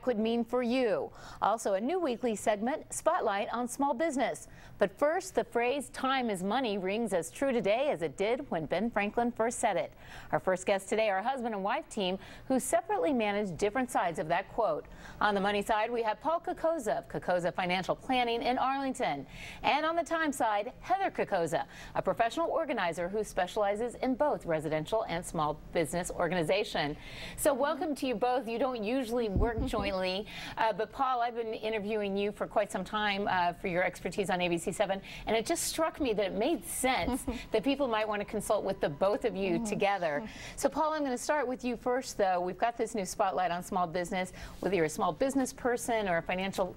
could mean for you. Also, a new weekly segment, Spotlight on Small Business. But first, the phrase "time is money" rings as true today as it did when Ben Franklin first said it. Our first guests today are a husband and wife team who separately manage different sides of that quote. On the money side, we have Paul Cocozza of Cocozza Financial Planning in Arlington. And on the time side, Heather Cocozza, a professional organizer who specializes in both residential and small business organization. So welcome to you both. You don't usually work jointly, but Paul, I've been interviewing you for quite some time for your expertise on ABC7, and it just struck me that it made sense that people might want to consult with the both of you together. So Paul, I'm going to start with you first, though. We've got this new spotlight on small business. Whether you're a small business person or a financial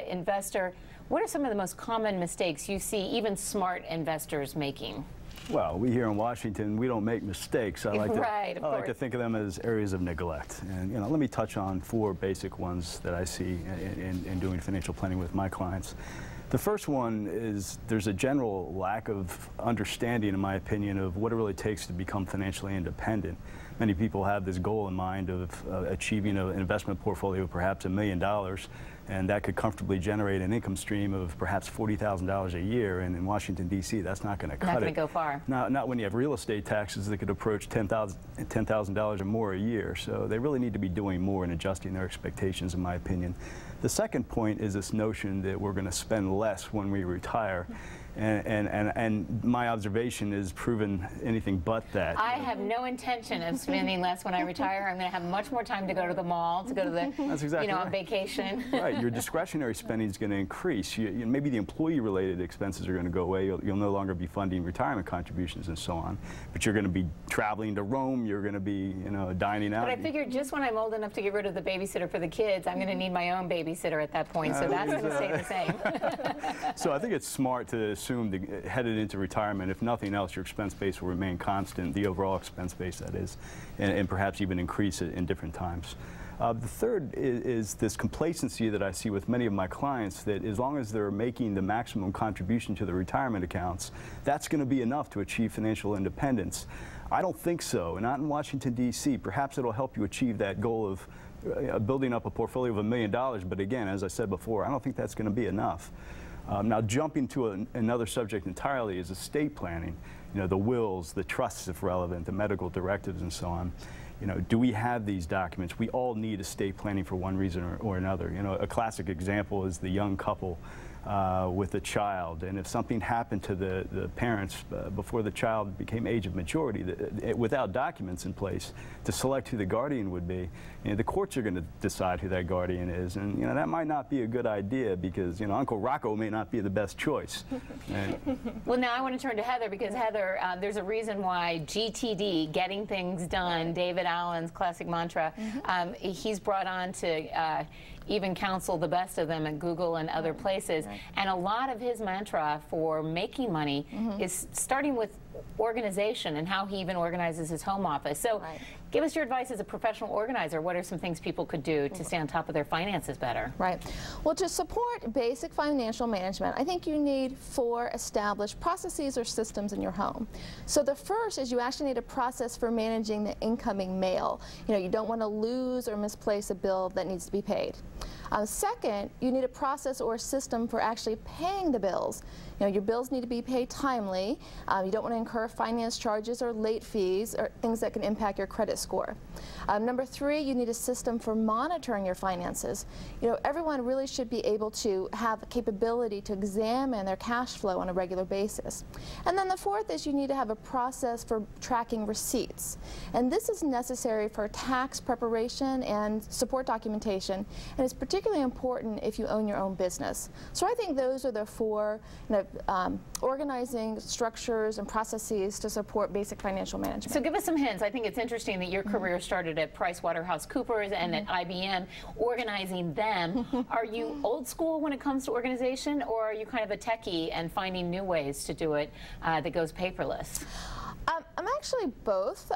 investor, what are some of the most common mistakes you see even smart investors making? Well, we here in Washington, we don't make mistakes. I like to think of them as areas of neglect. And let me touch on 4 basic ones that I see in doing financial planning with my clients. The first one is there's a general lack of understanding, in my opinion, of what it really takes to become financially independent. Many people have this goal in mind of achieving an investment portfolio of perhaps $1 million, and that could comfortably generate an income stream of perhaps $40,000 a year. And in Washington, D.C., that's not going to cut it. Not going to go far. Not when you have real estate taxes that could approach $10,000 or more a year. So they really need to be doing more and adjusting their expectations, in my opinion. The second point is this notion that we're going to spend less when we retire. And my observation is proven anything but that. I have no intention of spending less when I retire. I'm going to have much more time to go to the mall, to go to the, That's exactly on vacation. Right. Your discretionary spending is going to increase. Maybe the employee-related expenses are going to go away. You'll no longer be funding retirement contributions and so on. But you're going to be traveling to Rome. You're going to be, dining out. But I figured just when I'm old enough to get rid of the babysitter for the kids, I'm going to need my own babysitter at that point. So that's going to stay the same. So I think it's smart to assume that headed into retirement, if nothing else, your expense base will remain constant, the overall expense base, that is, and perhaps even increase it in different times. The third is this complacency that I see with many of my clients, that as long as they're making the maximum contribution to the retirement accounts, that's going to be enough to achieve financial independence. I don't think so, not in Washington, D.C. Perhaps it'll help you achieve that goal of building up a portfolio of $1 million, but again, as I said before, I don't think that's going to be enough. Now, jumping to another subject entirely is estate planning. The wills, the trusts, if relevant, the medical directives, and so on. Do we have these documents? We all need estate planning for one reason or another. A classic example is the young couple with a child, and if something happened to the parents before the child became age of maturity, without documents in place to select who the guardian would be, the courts are going to decide who that guardian is, and that might not be a good idea because Uncle Rocco may not be the best choice. Well, now I want to turn to Heather, because Heather, there's a reason why GTD, getting things done, David Allen's classic mantra, he's brought on to even counsel the best of them at Google and other places. And a lot of his mantra for making money is starting with organization and how he even organizes his home office. So give us your advice as a professional organizer. What are some things people could do to stay on top of their finances better? Right. Well, to support basic financial management, I think you need 4 established processes or systems in your home. So the first is you actually need a process for managing the incoming mail. You don't want to lose or misplace a bill that needs to be paid. Second, you need a process or a system for actually paying the bills. Your bills need to be paid timely. You don't want to incur finance charges or late fees or things that can impact your credit score. Number 3, you need a system for monitoring your finances. Everyone really should be able to have the capability to examine their cash flow on a regular basis. And then the 4th is you need to have a process for tracking receipts. And this is necessary for tax preparation and support documentation, and it's particularly important if you own your own business. So I think those are the 4 organizing structures and processes to support basic financial management. So give us some hints. I think it's interesting that your career started at PricewaterhouseCoopers and at IBM, organizing them. Are you old school when it comes to organization, or are you kind of a techie and finding new ways to do it that goes paperless? I'm actually both,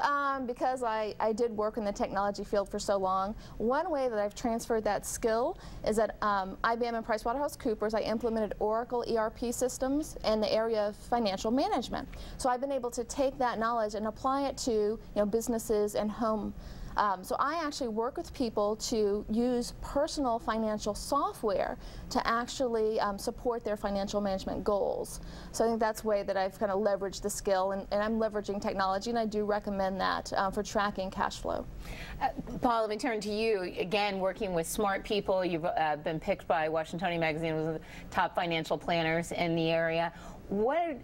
because I did work in the technology field for so long. One way that I've transferred that skill is at IBM and PricewaterhouseCoopers, I implemented Oracle ERP systems in the area of financial management. So I've been able to take that knowledge and apply it to businesses and home So I actually work with people to use personal financial software to actually support their financial management goals. So I think that's a way that I've kind of leveraged the skill, and I'm leveraging technology, and I do recommend that for tracking cash flow. Paul, let me turn to you. Again, working with smart people, you've been picked by Washingtonian Magazine as one of the top financial planners in the area. What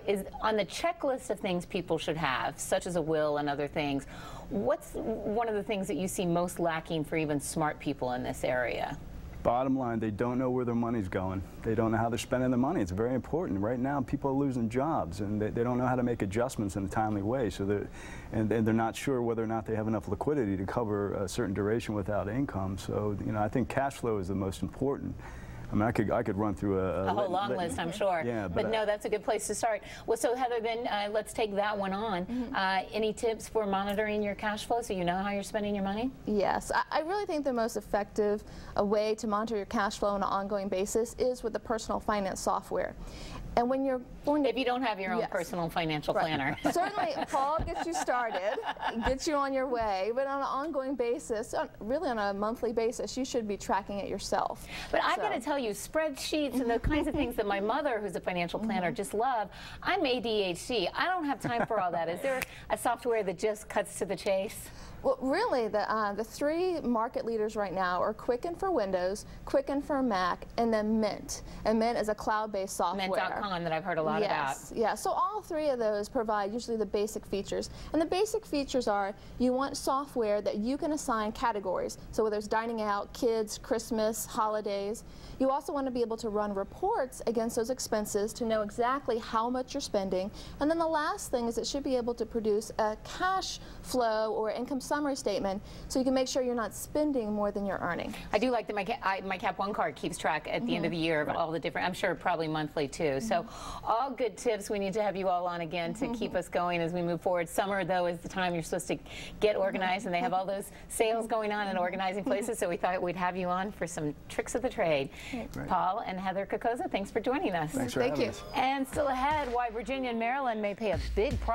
is on the checklist of things people should have, such as a will and other things? What's one of the things that you see most lacking for even smart people in this area? Bottom line, they don't know where their money's going. They don't know how they're spending their money. It's very important. Right now, people are losing jobs, and they don't know how to make adjustments in a timely way. So they're not sure whether or not they have enough liquidity to cover a certain duration without income. So, you know, I think cash flow is the most important. I mean, I could run through a whole long list, I'm sure. Yeah, but no, that's a good place to start. Well, so Heather, then let's take that one on. Any tips for monitoring your cash flow so you know how you're spending your money? Yes, I really think the most effective way to monitor your cash flow on an ongoing basis is with the personal finance software. And when you're going to, if you don't have your own personal financial planner. Certainly, Paul gets you started, gets you on your way, but on an ongoing basis, really on a monthly basis, you should be tracking it yourself. But I've got to tell you, spreadsheets and the kinds of things that my mother, who's a financial planner, just love. I'm ADHD. I don't have time for all that. Is there a software that just cuts to the chase? Well, really, the three market leaders right now are Quicken for Windows, Quicken for Mac, and then Mint. And Mint is a cloud-based software. Mint.com that I've heard a lot about. Yeah, so all three of those provide usually the basic features. And the basic features are you want software that you can assign categories. So whether it's dining out, kids, Christmas, holidays. You also want to be able to run reports against those expenses to know exactly how much you're spending. And then the last thing is it should be able to produce a cash flow or income summary statement so you can make sure you're not spending more than you're earning. I do like that my Cap One card keeps track at the end of the year of all the different, I'm sure probably monthly too. So all good tips. We need to have you all on again to keep us going as we move forward. Summer, though, is the time you're supposed to get organized, and they have all those sales going on and organizing places, so we thought we'd have you on for some tricks of the trade. Right. Paul and Heather Cocozza, thanks for joining us. Thanks for having us. And still ahead, why Virginia and Maryland may pay a big price